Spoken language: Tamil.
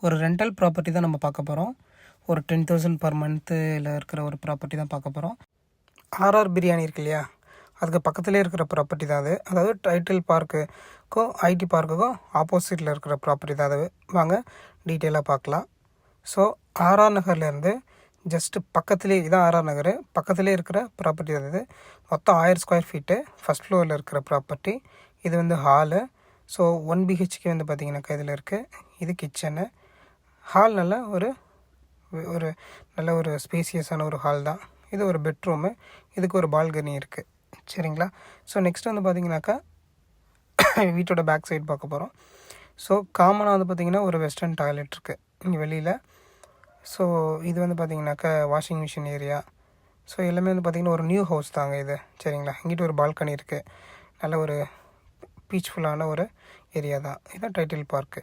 ஒரு ரெண்டல் ப்ராப்பர்ட்டி தான் நம்ம பார்க்க போகிறோம். ஒரு 10,000 பர் மந்த்தில் இருக்கிற ஒரு ப்ராப்பர்ட்டி தான் பார்க்க போகிறோம். ஆர்ஆர் பிரியாணி இருக்கு இல்லையா, அதுக்கு பக்கத்துலேயே இருக்கிற ப்ராப்பர்ட்டி தான் அது. அதாவது டைட்டில் பார்க்குக்கும் ஐடி பார்க்குக்கும் ஆப்போசிட்டில் இருக்கிற ப்ராப்பர்ட்டி தான் அது. வாங்க டீட்டெயிலாக பார்க்கலாம். ஸோ ஆர்ஆர் நகர்லேருந்து ஜஸ்ட்டு பக்கத்துலேயே இதான் ஆர்ஆர் நகர், பக்கத்துலேயே இருக்கிற ப்ராப்பர்ட்டி தான் இது. மொத்தம் 1000 ஸ்கொயர் ஃபீட்டு, ஃபஸ்ட் ஃப்ளோரில் இருக்கிற ப்ராப்பர்ட்டி. இது வந்து ஹாலு. ஸோ 1 பிஹெச்கே வந்து பார்த்திங்கனாக்கா இதில் இருக்குது. இது கிச்சனு. ஹால் நல்ல ஒரு நல்ல ஒரு ஸ்பேசியஸான ஒரு ஹால் தான். இது ஒரு பெட்ரூமு, இதுக்கு ஒரு பால்கனி இருக்குது. சரிங்களா? ஸோ நெக்ஸ்ட் வந்து பார்த்திங்கனாக்கா வீட்டோட பேக் சைடு பார்க்க போகிறோம். ஸோ காமனாக வந்து பார்த்திங்கன்னா ஒரு வெஸ்டர்ன் டாய்லெட் இருக்குது இங்கே வெளியில். ஸோ இது வந்து பார்த்திங்கனாக்கா வாஷிங் மிஷின் ஏரியா. ஸோ எல்லாமே வந்து பார்த்திங்கன்னா ஒரு நியூ ஹவுஸ் தாங்க இது. சரிங்களா? இங்கிட்ட ஒரு பால்கனி இருக்குது. நல்ல ஒரு பீஸ்ஃபுல்லான ஒரு ஏரியா தான். இதுதான் டைட்டில் பார்க்கு.